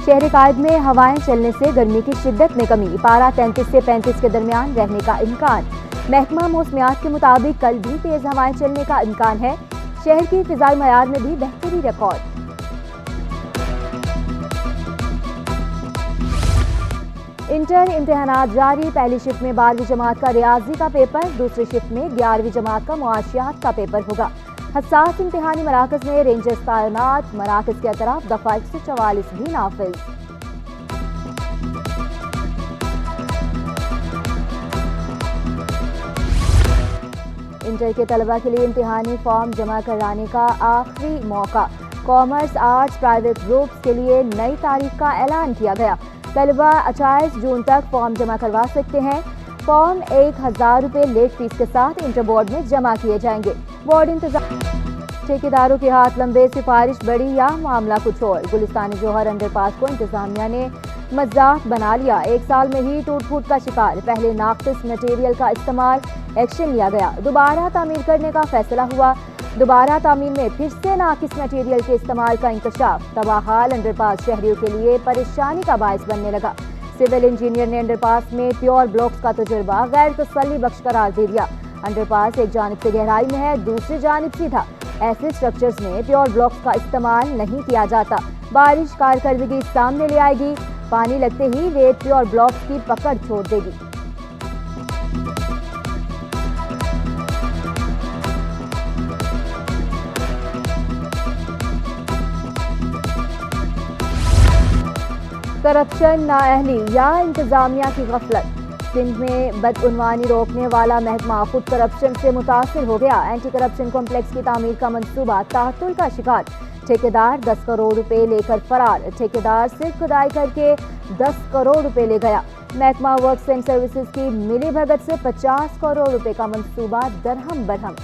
شہر قائد میں ہوائیں چلنے سے گرمی کی شدت میں کمی، پارہ 33 سے 35 کے درمیان رہنے کا امکان۔ محکمہ موسمیات کے مطابق کل بھی تیز ہوائیں چلنے کا امکان ہے۔ شہر کی فضائی معیار میں بھی بہتری ریکارڈ۔ انٹر امتحانات جاری، پہلی شفٹ میں 12ویں جماعت کا ریاضی کا پیپر، دوسری شفٹ میں 11ویں جماعت کا معاشیات کا پیپر ہوگا۔ حساس امتحانی مراکز میں رینجرز تعینات، مراکز کے اطراف دفعہ 144 بھی نافذ۔ انٹر کے طلبہ کے لیے امتحانی فارم جمع کرانے کا آخری موقع، کامرس آرٹس پرائیویٹ گروپس کے لیے نئی تاریخ کا اعلان کیا گیا۔ طلبہ 28 جون تک فارم جمع کروا سکتے ہیں۔ فارم 1000 روپے لیٹ فیس کے ساتھ انٹر بورڈ میں جمع کیے جائیں گے۔ بورڈ انتظام ٹھیکیداروں کے ہاتھ لمبے، سفارش بڑی یا معاملہ کچھ اور؟ گلستان جوہر انڈر پاس کو انتظامیہ نے مذاق بنا لیا، 1 سال میں ہی ٹوٹ پھوٹ کا شکار، پہلے ناقص مٹیریل کا استعمال، ایکشن لیا گیا، دوبارہ تعمیر کرنے کا فیصلہ ہوا، دوبارہ تعمیر میں پھر سے ناقص مٹیریل کے استعمال کا انکشاف، تباہ حال انڈر پاس شہریوں کے لیے پریشانی کا باعث بننے لگا۔ سول انجینئر نے انڈر پاس میں پیور بلاکس کا تجربہ غیر تسلی بخش قرار دے دیا۔ انڈر پاس ایک جانب سے گہرائی میں ہے، دوسری جانب سیدھا، ایسے سٹرکچرز میں پیور بلاکس کا استعمال نہیں کیا جاتا۔ بارش کارکردگی سامنے لے آئے گی، پانی لگتے ہی ریت پیور بلاکس کی پکڑ چھوڑ دے گی۔ کرپشن، نااہلی یا انتظامیہ کی غفلت؟ سندھ میں بدعنوانی روکنے والا محکمہ خود کرپشن سے متاثر ہو گیا۔ اینٹی کرپشن کمپلیکس کی تعمیر کا منصوبہ تعطل کا شکار، ٹھیکیدار 10 کروڑ روپے لے کر فرار، ٹھیکیدار صرف کھدائی کر کے 10 کروڑ روپے لے گیا۔ محکمہ ورکس اینڈ سروسز کی ملی بھگت سے 50 کروڑ روپے کا منصوبہ درہم برہم۔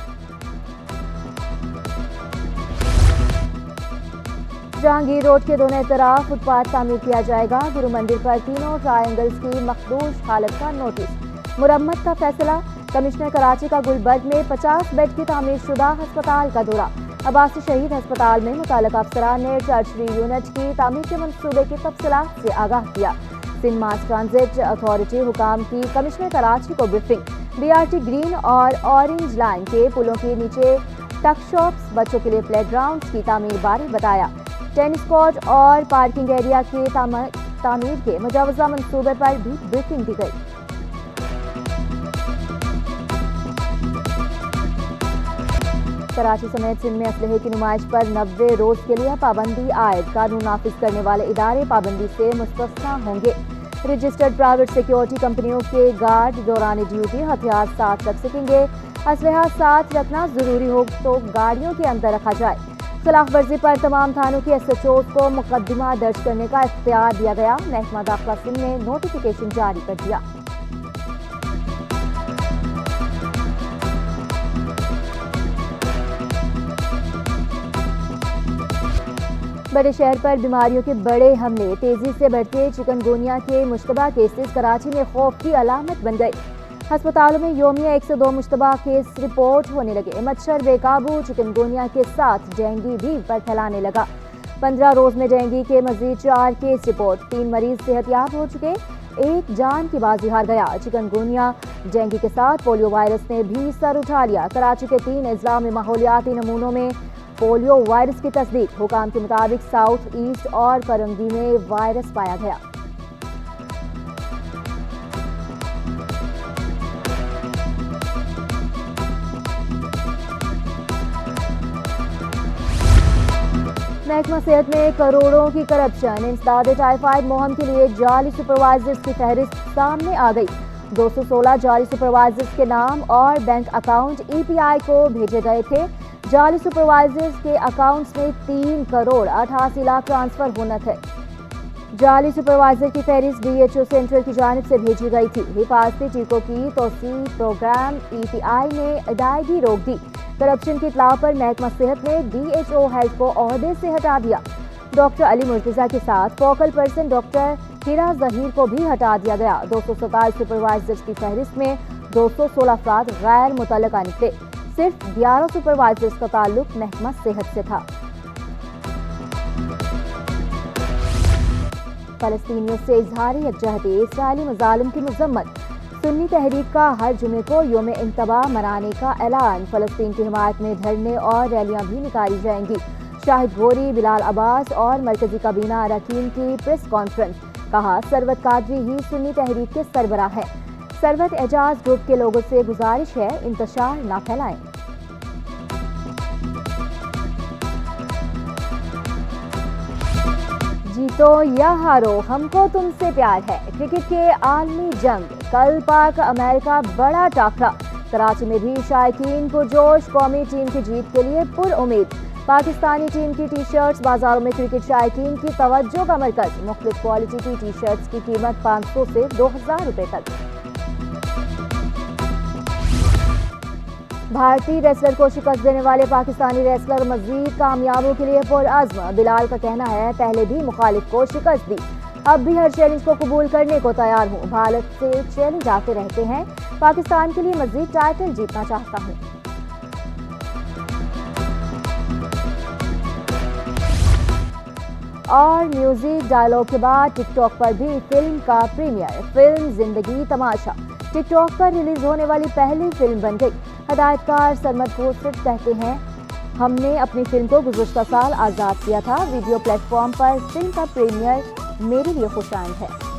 جہانگیر روڈ کے دونوں طرف فٹ پاتھ تعمیر کیا جائے گا۔ گرو مندر پر تینوں ٹرائنگلز کی مخدوش حالت کا نوٹس، مرمت کا فیصلہ۔ کمشنر کراچی کا گلبرگ میں 50 بیڈ کی تعمیر شدہ ہسپتال کا دورہ، عباسی شہید ہسپتال میں متعلقہ افسران نے ٹرشری یونٹ کی تعمیر کے منصوبے کی تفصیلات سے آگاہ کیا۔ سندھ ماس ٹرانزٹ اتھارٹی حکام کی کمشنر کراچی کو بریفنگ، BRT گرین اور اورنج لائن کے پلوں کے نیچے ٹک شاپس، بچوں کے لیے پلے گراؤنڈز کی تعمیر بارے بتایا۔ ٹینس کورٹ اور پارکنگ ایریا کے تعمیر کے مجوزہ منصوبے پر بھی بریفنگ دی گئی۔ کراچی سمیت سندھ میں اسلحے کی نمائش پر 90 روز کے لیے پابندی عائد، قانون نافذ کرنے والے ادارے پابندی سے مستثنیٰ ہوں گے۔ رجسٹرڈ پرائیویٹ سیکیورٹی کمپنیوں کے گارڈ دوران ڈیوٹی ہتھیار ساتھ رکھ سکیں گے۔ اسلحہ ساتھ رکھنا ضروری ہو تو گاڑیوں کے اندر رکھا جائے۔ خلاف ورزی پر تمام تھانوں کے SHOs کو مقدمہ درج کرنے کا اختیار دیا گیا۔ محکمہ داخلہ سندھ نے نوٹیفیکیشن جاری کر دیا۔ بڑے شہر پر بیماریوں کے بڑے حملے، تیزی سے بڑھتے چکن گونیا کے مشتبہ کیسز کراچی میں خوف کی علامت بن گئے۔ ہسپتالوں میں یومیہ 1 سے 2 مشتبہ کیس رپورٹ ہونے لگے۔ مچھر بے قابو، چکن گونیا کے ساتھ ڈینگی بھی پھیلانے لگا۔ 15 روز میں ڈینگی کے مزید 4 کیس رپورٹ، 3 مریض صحت یاب ہو چکے، 1 جان کی بازی ہار گیا۔ چکن گونیا ڈینگی کے ساتھ پولیو وائرس نے بھی سر اٹھا لیا۔ کراچی کے 3 اضلاع میں ماحولیاتی نمونوں میں پولیو وائرس کی تصدیق، حکام کے مطابق ساؤتھ ایسٹ اور کرنگی میں وائرس پایا گیا۔ محکمہ صحت میں کروڑوں کی کرپشن، انسداد ٹائیفائڈ مہم کے لیے جعلی سپروائزرز کی فہرست سامنے آ گئی۔ 216 جعلی سپروائزرز کے نام اور بینک اکاؤنٹ EPI کو بھیجے گئے تھے۔ جعلی سپروائزرز کے اکاؤنٹس میں 3 کروڑ 88 لاکھ ٹرانسفر ہونا تھے۔ جعلی سپروائزر کی فہرست DHO سینٹرل کی جانب سے بھیجی گئی تھی۔ حفاظتی ٹیکوں کی توسیع پروگرام EPI نے ادائیگی روک دی۔ کرپشن کی اطلاع پر محکمہ صحت نے DHO ہیلتھ کو عہدے سے ہٹا دیا۔ ڈاکٹر علی مرتضیٰ کے ساتھ فوکل پرسن ڈاکٹر ہیرا ظہیر کو بھی ہٹا دیا گیا۔ 227 سپروائزرز کی فہرست میں 216 افراد غیر متعلقہ نکلے، صرف 11 سپروائزرز کا تعلق محکمہ صحت سے تھا۔ فلسطینیوں سے اظہار یکجہتی، اسرائیلی مظالم کی مذمت، سنی تحریک کا ہر جمعے کو یوم انتباہ منانے کا اعلان، فلسطین کی حمایت میں دھرنے اور ریلیاں بھی نکالی جائیں گی۔ شاہد گھوری، بلال عباس اور مرکزی کابینہ اراکین کی پریس کانفرنس، کہا ثروت قادری ہی سنی تحریک کے سربراہ ہیں۔ ثروت اعجاز گروپ کے لوگوں سے گزارش ہے انتشار نہ پھیلائیں۔ جیتو یا ہارو ہم کو تم سے پیار ہے، کرکٹ کے عالمی جنگ، کل پاک امریکہ بڑا ٹاکرا، کراچی میں بھی شائقین پرجوش، قومی ٹیم کی جیت کے لیے پر امید، پاکستانی ٹیم کی ٹی شرٹس بازاروں میں کرکٹ شائقین کی توجہ کا مرکز، مختلف کوالٹی کی ٹی شرٹس کی قیمت 500 سے 2000 روپے تک۔ بھارتی ریسلر کو شکست دینے والے پاکستانی ریسلر مزید کامیابیوں کے لیے پرعزم، بلال کا کہنا ہے پہلے بھی مخالف کو شکست دی، اب بھی ہر چیلنج کو قبول کرنے کو تیار ہوں، بھارت سے چیلنج آتے رہتے ہیں، پاکستان کے لیے مزید ٹائٹل جیتنا چاہتا ہوں۔ اور میوزک ڈائلاگ کے بعد ٹک ٹاک پر بھی فلم کا پریمیئر، فلم زندگی تماشا ٹک ٹاک پر ریلیز ہونے والی پہلی فلم بن گئی۔ ہدایت کار سرمد خورشید کہتے ہیں ہم نے اپنی فلم کو گزشتہ سال آزاد کیا تھا، ویڈیو پلیٹ فارم پر فلم کا پریمیئر میرے لیے خوش آمد ہے۔